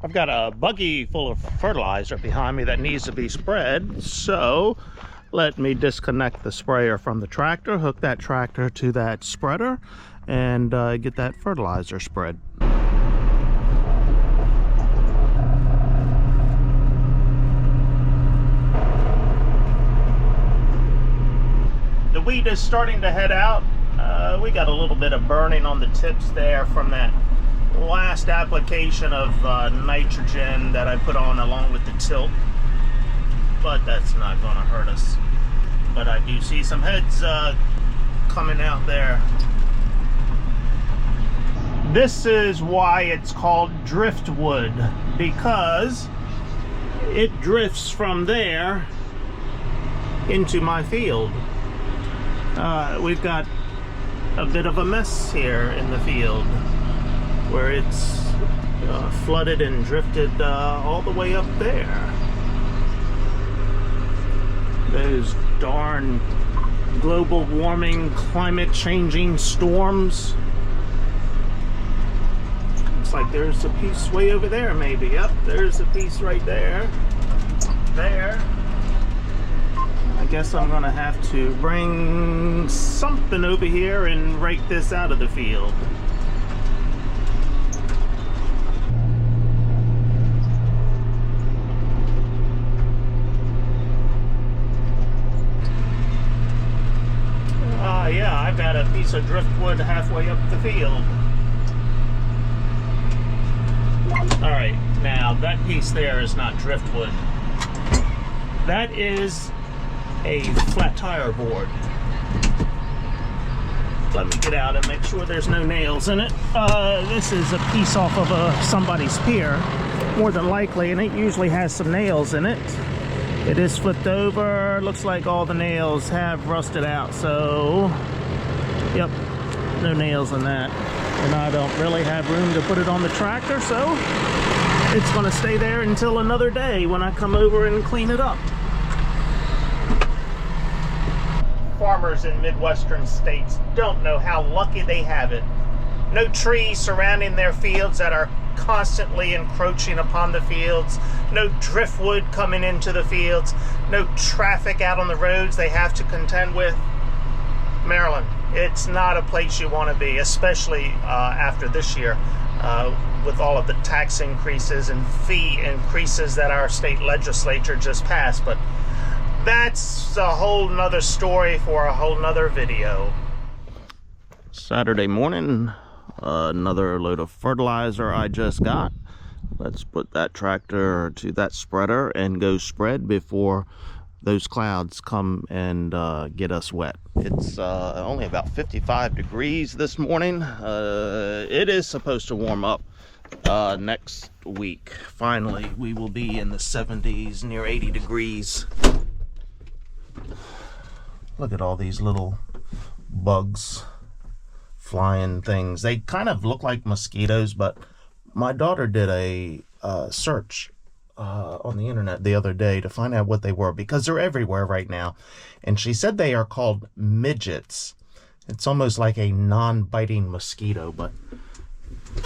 I've got a buggy full of fertilizer behind me that needs to be spread, so let me disconnect the sprayer from the tractor, hook that tractor to that spreader, and get that fertilizer spread. The wheat is starting to head out. We got a little bit of burning on the tips there from that last application of nitrogen that I put on along with the tilt, but that's not going to hurt us. But I do see some heads coming out there. This is why it's called driftwood, because it drifts from there into my field. We've got a bit of a mess here in the field where it's flooded and drifted all the way up there. Those darn global warming, climate changing storms. Looks like there's a piece way over there maybe. Yep, there's a piece right there. There. I guess I'm gonna have to bring something over here and rake this out of the field. Yeah, I've got a piece of driftwood halfway up the field. Alright, now that piece there is not driftwood. That is a flat tire board. Let me get out and make sure there's no nails in it. This is a piece off of somebody's pier, more than likely, and it usually has some nails in it. It is flipped over. Looks like all the nails have rusted out, so yep, no nails in that. And I don't really have room to put it on the tractor, so it's going to stay there until another day when I come over and clean it up. Farmers in Midwestern states don't know how lucky they have it. No trees surrounding their fields that are constantly encroaching upon the fields, no driftwood coming into the fields, no traffic out on the roads they have to contend with. Maryland, it's not a place you want to be, especially after this year with all of the tax increases and fee increases that our state legislature just passed. But that's a whole nother story for a whole nother video. Saturday morning, another load of fertilizer I just got. Let's put that tractor to that spreader and go spread before those clouds come and get us wet. It's only about 55 degrees this morning. It is supposed to warm up next week. Finally, we will be in the 70s, near 80 degrees. Look at all these little bugs, flying things. They kind of look like mosquitoes, but my daughter did a search on the internet the other day to find out what they were, because they're everywhere right now. And she said they are called midgets. It's almost like a non-biting mosquito, but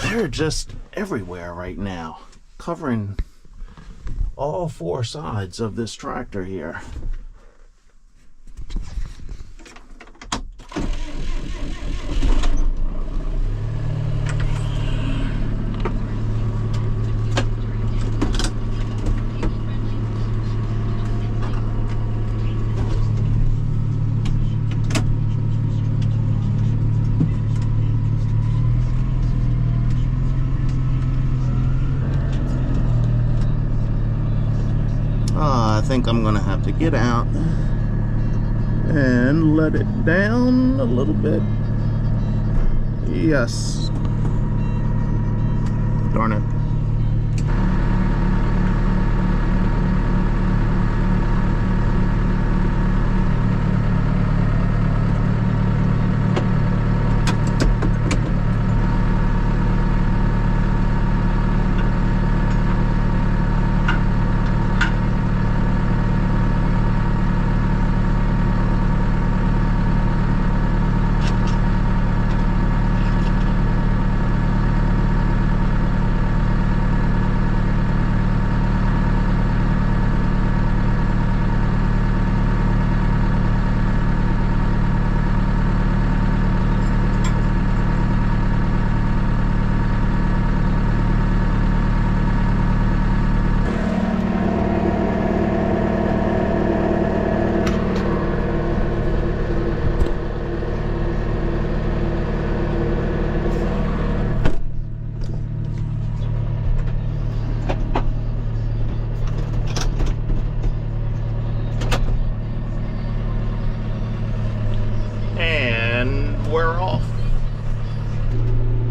they're just everywhere right now, covering all four sides of this tractor here. I think I'm gonna have to get out and let it down a little bit. Yes. Darn it.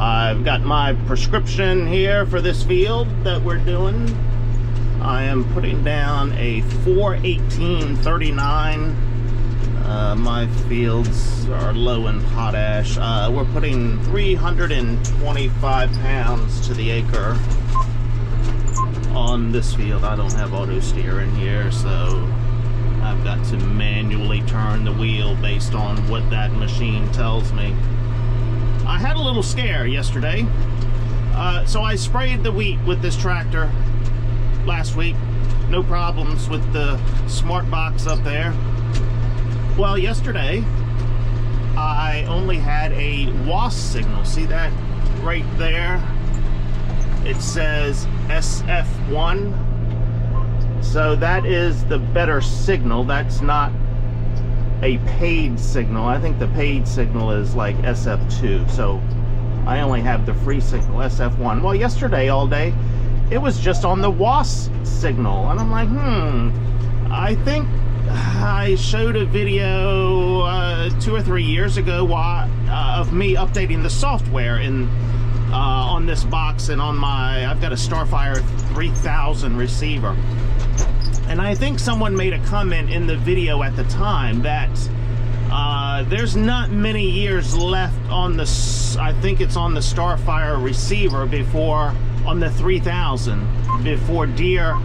I've got my prescription here for this field that we're doing. I am putting down a 41839. My fields are low in potash. We're putting 325 pounds to the acre on this field. I don't have auto steer in here, so I've got to manually turn the wheel based on what that machine tells me. I had a little scare yesterday. So I sprayed the wheat with this tractor last week. No problems with the smart box up there. Well, yesterday I only had a WAS signal. See that right there? It says SF1. So that is the better signal. That's not a paid signal. I think the paid signal is like SF2. So I only have the free signal, SF1. Well, yesterday all day it was just on the WAS signal, and I'm like, I think I showed a video 2 or 3 years ago of me updating the software on this box and on my, I've got a Starfire 3000 receiver. And I think someone made a comment in the video at the time that there's not many years left on the, I think it's on the Starfire receiver before, on the 3000, before Deere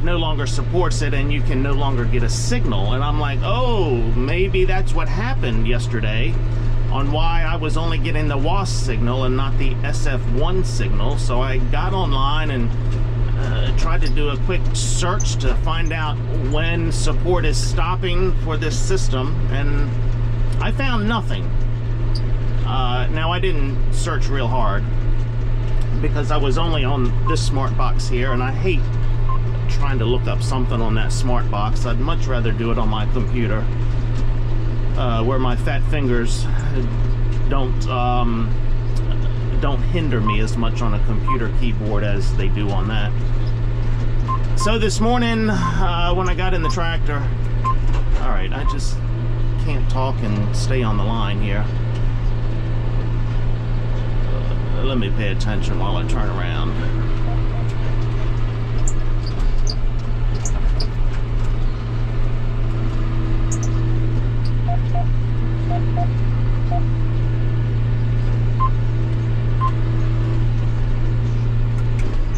no longer supports it and you can no longer get a signal. And I'm like, oh, maybe that's what happened yesterday on why I was only getting the WAS signal and not the SF1 signal. So I got online and tried to do a quick search to find out when support is stopping for this system, and I found nothing. Now I didn't search real hard because I was only on this smart box here, and I hate trying to look up something on that smart box. I'd much rather do it on my computer, where my fat fingers don't hinder me as much on a computer keyboard as they do on that. So this morning, when I got in the tractor, all right, I just can't talk and stay on the line here. Let me pay attention while I turn around.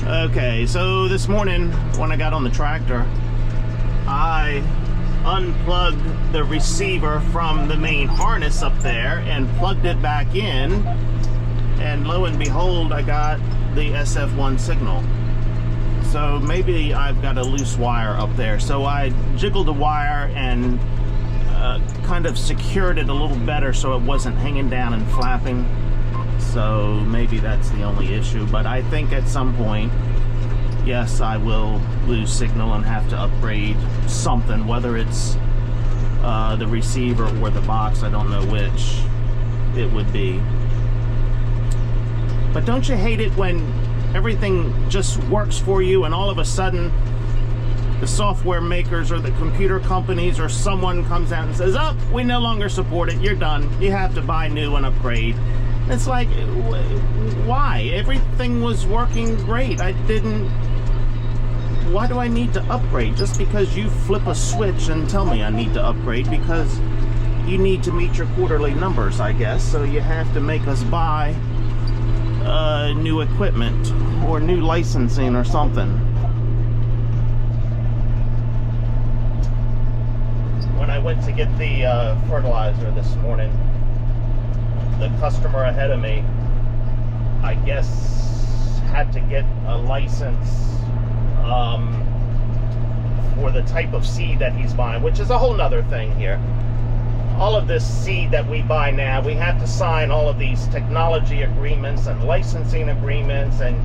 Okay, so this morning when I got on the tractor, I unplugged the receiver from the main harness up there and plugged it back in, and lo and behold, I got the SF1 signal. So maybe I've got a loose wire up there. So I jiggled the wire and kind of secured it a little better so it wasn't hanging down and flapping. So maybe that's the only issue, but I think at some point, yes, I will lose signal and have to upgrade something, whether it's the receiver or the box. I don't know which it would be. But don't you hate it when everything just works for you and all of a sudden the software makers or the computer companies or someone comes out and says, oh, we no longer support it, you're done, you have to buy new and upgrade. It's like, why? Everything was working great. Why do I need to upgrade? Just because you flip a switch and tell me I need to upgrade, because you need to meet your quarterly numbers, I guess, so you have to make us buy new equipment or new licensing or something. When I went to get the fertilizer this morning, the customer ahead of me, I guess, had to get a license for the type of seed that he's buying, which is a whole nother thing here. All of this seed that we buy now, we have to sign all of these technology agreements and licensing agreements, and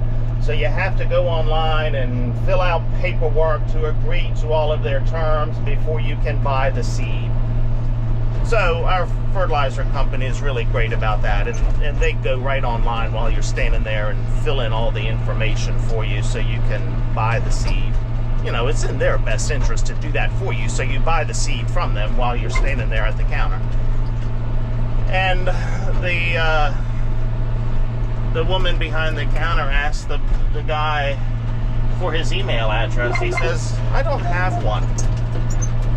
so you have to go online and fill out paperwork to agree to all of their terms before you can buy the seed. So our fertilizer company is really great about that, and they go right online while you're standing there and fill in all the information for you so you can buy the seed. You know, it's in their best interest to do that for you, so you buy the seed from them while you're standing there at the counter. And the woman behind the counter asked the guy for his email address. He says, I don't have one.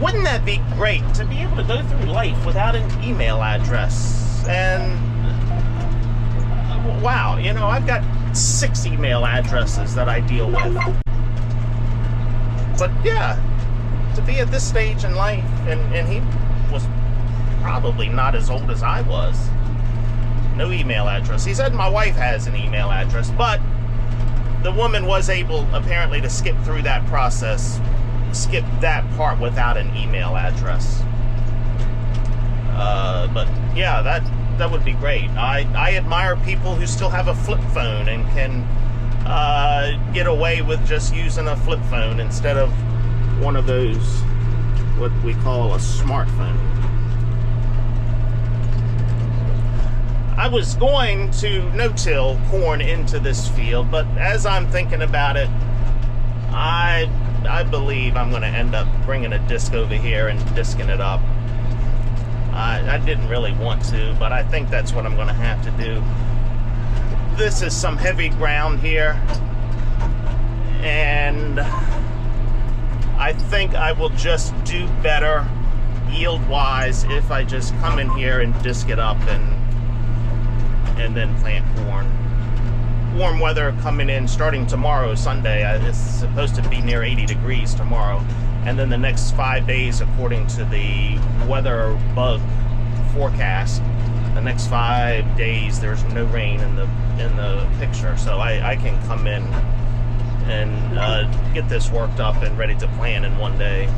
Wouldn't that be great to be able to go through life without an email address? And wow, you know, I've got 6 email addresses that I deal with. But yeah, to be at this stage in life, and he was probably not as old as I was. No email address. He said my wife has an email address, but the woman was able apparently to skip through that process, skip that part without an email address. But yeah, that would be great. I admire people who still have a flip phone and can get away with just using a flip phone instead of one of those, what we call a smartphone. I was going to no-till corn into this field, but as I'm thinking about it, I believe I'm going to end up bringing a disc over here and discing it up. I didn't really want to, but I think that's what I'm going to have to do. This is some heavy ground here, and I think I will just do better yield-wise if I just come in here and disc it up and then plant corn. Warm weather coming in starting tomorrow, Sunday. It's supposed to be near 80 degrees tomorrow. And then the next 5 days, according to the weather bug forecast, the next 5 days there's no rain in the picture. So I can come in and get this worked up and ready to plant in 1 day.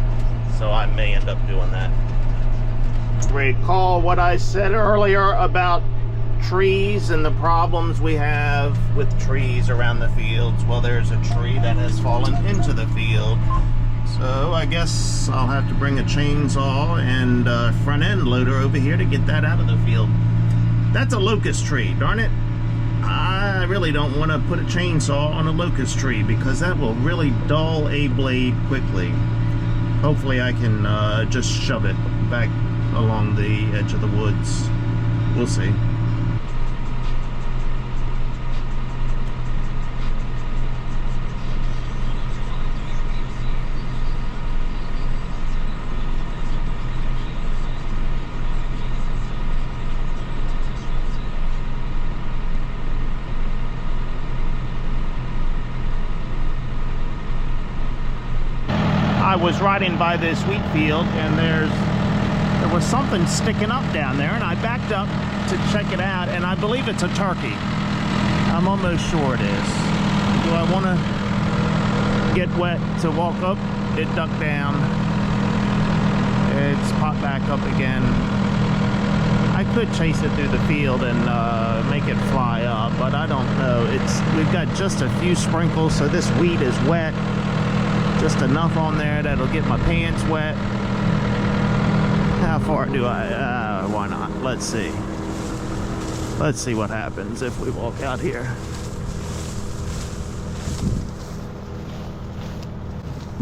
So I may end up doing that. Recall what I said earlier about trees and the problems we have with trees around the fields. Well, there's a tree that has fallen into the field, so I guess I'll have to bring a chainsaw and front end loader over here to get that out of the field. That's a locust tree, darn it. I really don't want to put a chainsaw on a locust tree because that will really dull a blade quickly. Hopefully I can just shove it back along the edge of the woods. We'll see. I was riding by this wheat field and there was something sticking up down there, and I backed up to check it out, and I believe it's a turkey. I'm almost sure it is. Do I want to get wet to walk up? It ducked down. It's popped back up again. I could chase it through the field and make it fly up, but I don't know. We've got just a few sprinkles, so this wheat is wet. Just enough on there that'll get my pants wet. How far do I? Why not? Let's see. Let's see what happens if we walk out here.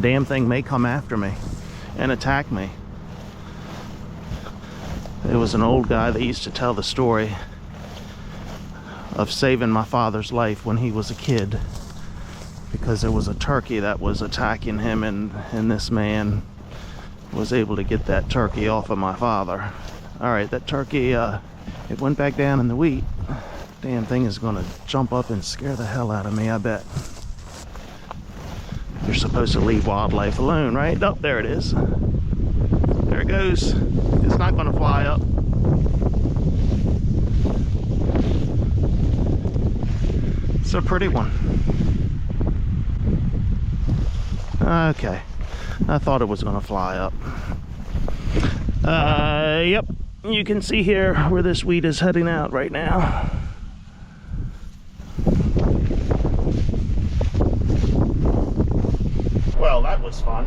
Damn thing may come after me and attack me. There was an old guy that used to tell the story of saving my father's life when he was a kid, because there was a turkey that was attacking him, and this man was able to get that turkey off of my father. Alright, that turkey, it went back down in the wheat. Damn thing is gonna jump up and scare the hell out of me, I bet. You're supposed to leave wildlife alone, right? Oh, there it is. There it goes. It's not gonna fly up. It's a pretty one. Okay, I thought it was gonna fly up. Yep, you can see here where this wheat is heading out right now. Well, that was fun.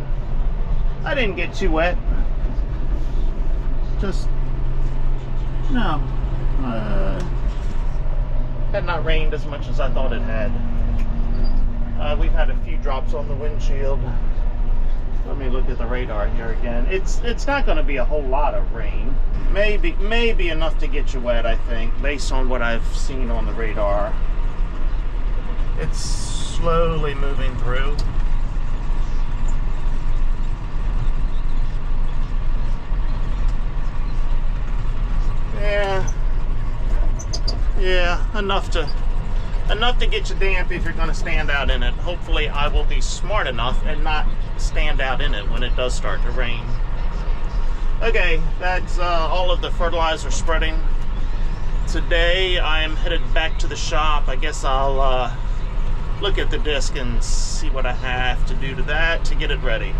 I didn't get too wet. Just, no. Had not rained as much as I thought it had. We've had a few drops on the windshield. Let me look at the radar here again. It's not going to be a whole lot of rain. Maybe enough to get you wet, I think, based on what I've seen on the radar. It's slowly moving through. Yeah, enough to get you damp if you're going to stand out in it. Hopefully I will be smart enough and not stand out in it when it does start to rain. Okay, that's all of the fertilizer spreading. Today I'm headed back to the shop. I guess I'll look at the disc and see what I have to do to that to get it ready.